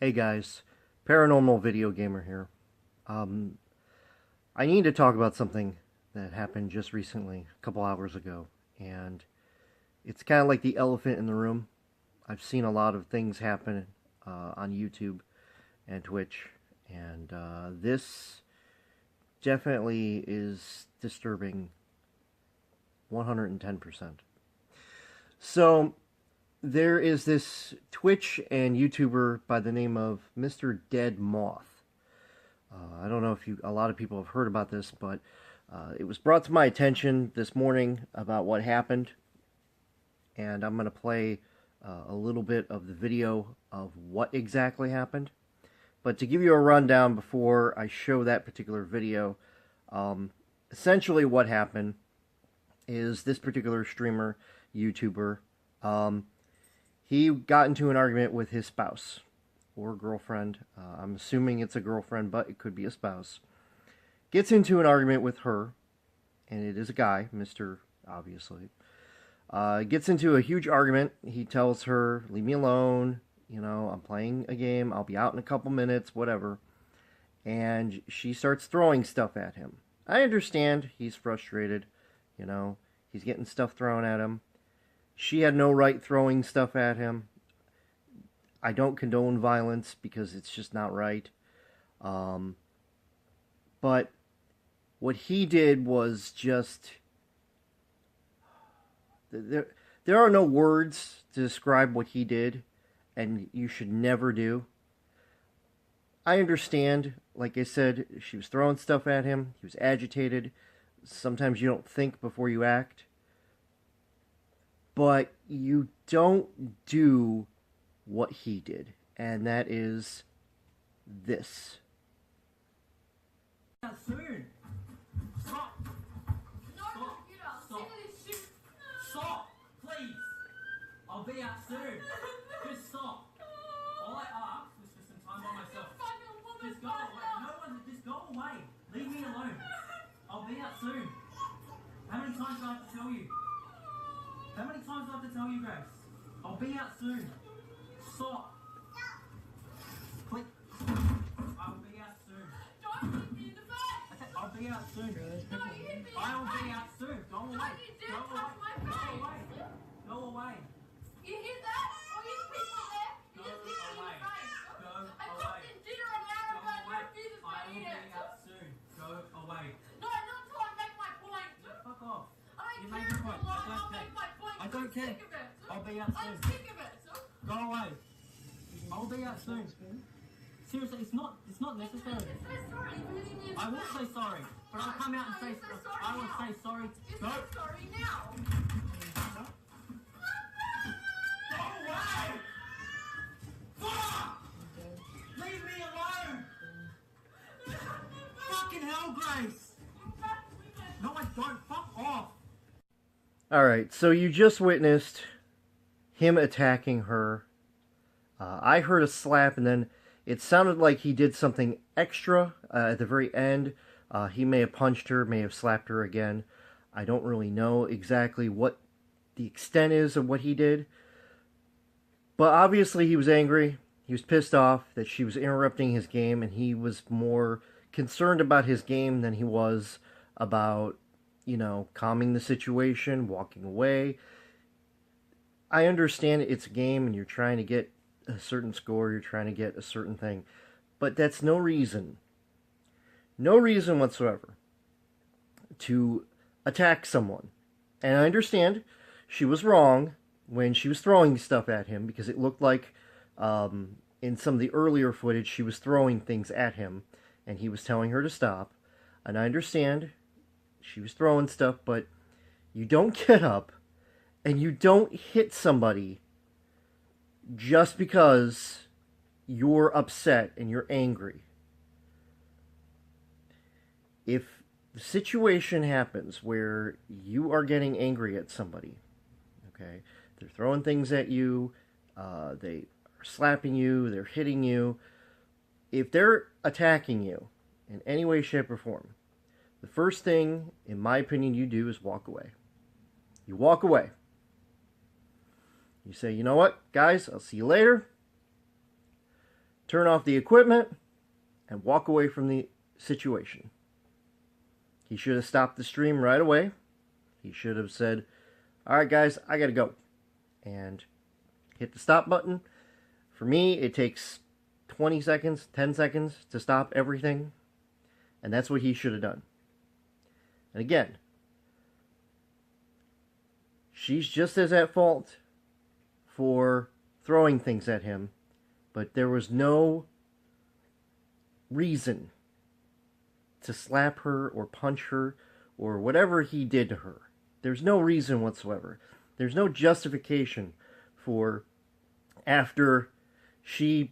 Hey guys, Paranormal Video Gamer here. I need to talk about something that happened just recently, a couple hours ago, and it's kind of like the elephant in the room. I've seen a lot of things happen on YouTube and Twitch, and this definitely is disturbing 110%. So, there is this Twitch and YouTuber by the name of Mrdeadmoth. I don't know if a lot of people have heard about this, but it was brought to my attention this morning about what happened, and I'm going to play a little bit of the video of what exactly happened. But to give you a rundown before I show that particular video, essentially what happened is this particular streamer, YouTuber, he got into an argument with his spouse or girlfriend. I'm assuming it's a girlfriend, but it could be a spouse. Gets into an argument with her, and it is a guy, Mr. obviously. Gets into a huge argument. He tells her, leave me alone, I'm playing a game, I'll be out in a couple minutes, whatever. And she starts throwing stuff at him. I understand he's frustrated, he's getting stuff thrown at him. She had no right throwing stuff at him. I don't condone violence because it's just not right. But what he did was just... There are no words to describe what he did, and you should never do. I understand, like I said, she was throwing stuff at him. He was agitated. Sometimes you don't think before you act. But you don't do what he did, and that is this. Soon. Stop. No, computer. Stop. Sick of this shit. Stop, please. I'll be out soon. Just stop. All I asked was for some time by myself. Just go away. No one, just go away. Leave me alone. I'll be out soon. How many times do I have to tell you? How many times do I have to tell you, Grace? I'll be out soon. Stop. Please. I'll be out soon. Don't hit me in the face. Okay, I'll be out soon. No, you hit me. I will be out soon. Go away. No, you didn't Go touch away. my Go face. away. Go away. You hit that? Or you people there? You Go just hit me in away. the face. Go I away. cooked in dinner an hour Go ago and you away. refuse to I will eat be it. out soon. Go away. No, not until I make my point. Fuck off. I You don't made care your if point. you're lying. I I'll don't make my point. I don't I'm care. sick of it. I'll be out I'm soon. sick of it. Go away. I'll be out soon. Seriously, it's not necessary. Say sorry. You really need to I will say sorry, but I'll come out and say You're so sorry I will now. say sorry. You're Go. so sorry now. Go away! Fuck! Leave me alone! Fucking hell, Grace! No, I don't. Fuck off! Alright, so you just witnessed him attacking her. I heard a slap, and then it sounded like he did something extra at the very end. He may have punched her, may have slapped her again. I don't really know exactly what the extent is of what he did. But obviously he was angry. He was pissed off that she was interrupting his game, and he was more concerned about his game than he was about, calming the situation, walking away. I understand it's a game and you're trying to get a certain score, you're trying to get a certain thing, but that's no reason whatsoever to attack someone. And I understand she was wrong when she was throwing stuff at him, because it looked like in some of the earlier footage she was throwing things at him and he was telling her to stop. And I understand she was throwing stuff, but you don't get up and you don't hit somebody just because you're upset and you're angry. If the situation happens where you are getting angry at somebody, okay, they're throwing things at you, they are slapping you, they're hitting you, if they're attacking you in any way, shape, or form, the first thing, in my opinion, you do is walk away. You walk away. You say, you know what, guys, I'll see you later. turn off the equipment, and walk away from the situation. He should have stopped the stream right away. He should have said, all right, guys, I got to go. And hit the stop button. For me, it takes 20 seconds, 10 seconds to stop everything. And that's what he should have done. And again, she's just as at fault for throwing things at him. But there was no reason to slap her or punch her or whatever he did to her. There's no reason whatsoever. There's no justification for after she,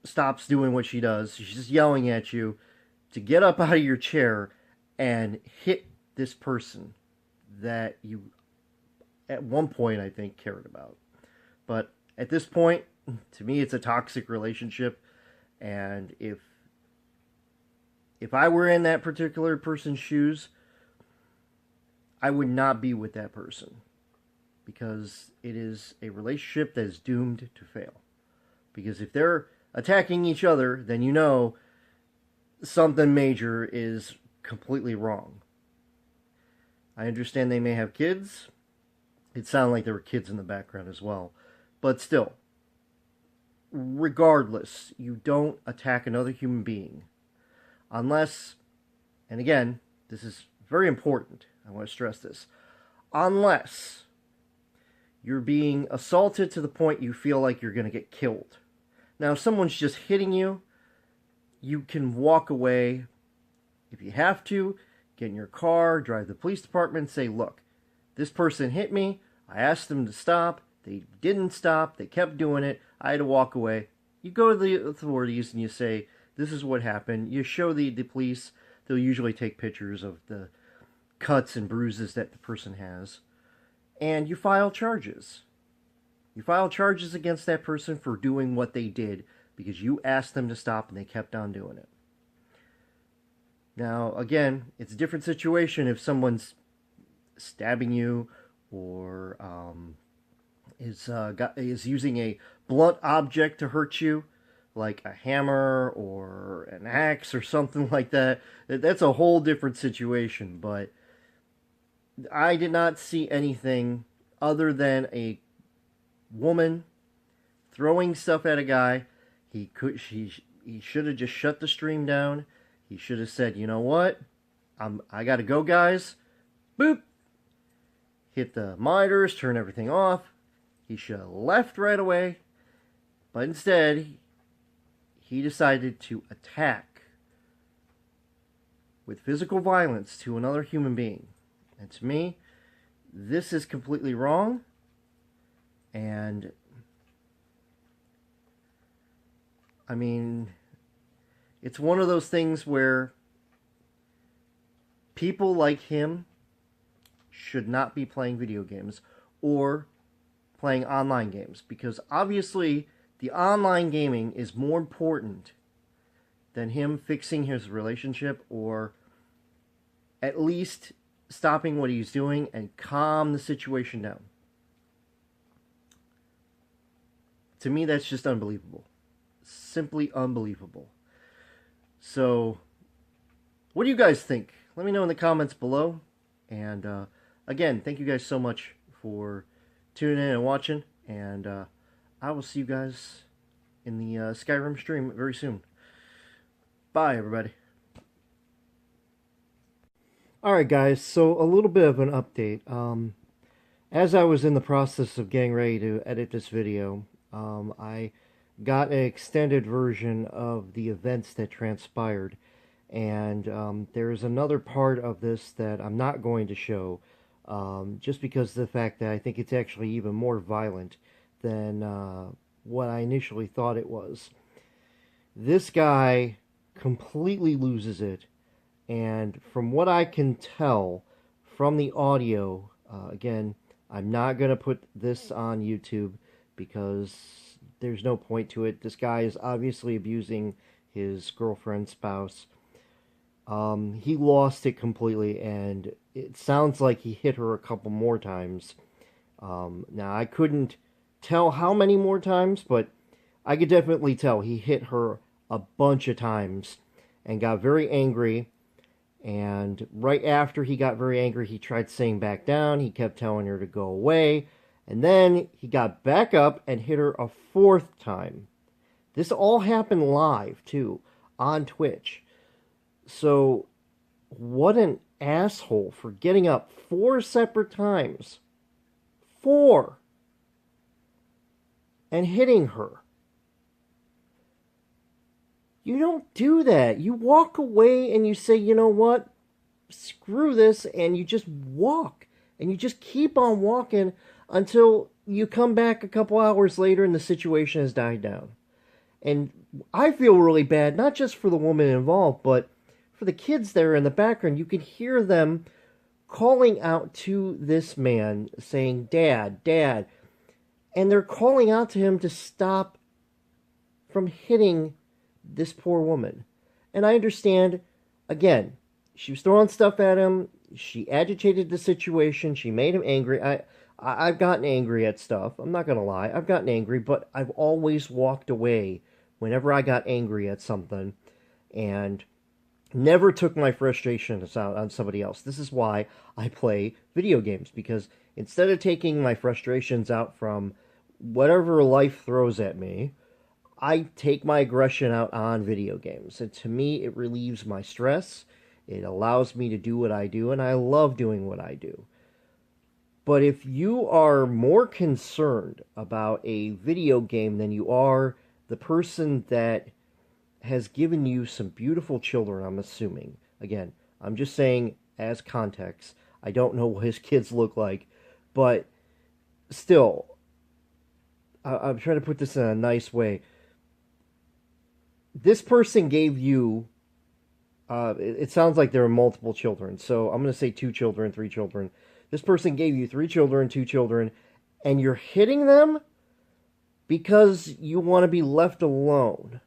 stops doing what she does, she's just yelling at you, to get up out of your chair and hit this person that you, at one point, I think, cared about. But at this point, to me, it's a toxic relationship. And if I were in that particular person's shoes, I would not be with that person. Because it is a relationship that is doomed to fail. Because if they're attacking each other, then you know something major is completely wrong. I understand they may have kids. It sounded like there were kids in the background as well. But still, regardless, you don't attack another human being. Unless, and again, this is very important. I want to stress this. Unless you're being assaulted to the point you feel like you're going to get killed. Now, if someone's just hitting you, you can walk away. If you have to, get in your car, drive to the police department, and say, look, this person hit me. I asked them to stop. They didn't stop. They kept doing it. I had to walk away. You go to the authorities and you say, this is what happened. You show the police. They'll usually take pictures of the cuts and bruises that the person has. And you file charges. You file charges against that person for doing what they did because you asked them to stop and they kept on doing it. Now, again, it's a different situation if someone's stabbing you or is using a blunt object to hurt you, like a hammer or an axe or something like that. That's a whole different situation, but I did not see anything other than a woman throwing stuff at a guy. He should have just shut the stream down. He should have said, you know what? I gotta go, guys. Boop. Hit the monitors, turn everything off. He should have left right away. But instead, he decided to attack with physical violence to another human being. And to me, this is completely wrong. And I mean, it's one of those things where people like him should not be playing video games or playing online games, because obviously the online gaming is more important than him fixing his relationship or at least stopping what he's doing and calm the situation down. To me, that's just unbelievable. Simply unbelievable. So, what do you guys think? Let me know in the comments below. And again, thank you guys so much for tuning in and watching. And I will see you guys in the Skyrim stream very soon. Bye, everybody. Alright guys, so a little bit of an update. As I was in the process of getting ready to edit this video, I got an extended version of the events that transpired, and there is another part of this that I'm not going to show, just because of the fact that I think it's actually even more violent than what I initially thought it was. This guy completely loses it, and from what I can tell from the audio, again, I'm not going to put this on YouTube because there's no point to it. This guy is obviously abusing his girlfriend, spouse. He lost it completely, and it sounds like he hit her a couple more times. Now, I couldn't tell how many more times, but I could definitely tell he hit her a bunch of times and got very angry. And right after he got very angry, he tried saying back down. He kept telling her to go away. And then he got back up and hit her a fourth time. This all happened live, too, on Twitch. So, what an asshole for getting up 4 separate times. 4! And hitting her. You don't do that. You walk away and you say, you know what? Screw this, and you just walk. And you just keep on walking until you come back a couple hours later and the situation has died down. And I feel really bad, not just for the woman involved, but for the kids there in the background. You can hear them calling out to this man, saying, Dad, Dad. And they're calling out to him to stop from hitting this poor woman. And I understand, again, she was throwing stuff at him. She agitated the situation. She made him angry. I've gotten angry at stuff. I'm not going to lie. I've gotten angry, but I've always walked away whenever I got angry at something and never took my frustrations out on somebody else. This is why I play video games, because instead of taking my frustrations out from whatever life throws at me, I take my aggression out on video games. And to me, it relieves my stress. It allows me to do what I do, and I love doing what I do. But if you are more concerned about a video game than you are the person that has given you some beautiful children, I'm assuming. Again, I'm just saying as context. I don't know what his kids look like, but still, I'm trying to put this in a nice way. This person gave you, it sounds like there are multiple children, so I'm going to say 2 children, 3 children. This person gave you 3 children, 2 children, and you're hitting them because you want to be left alone.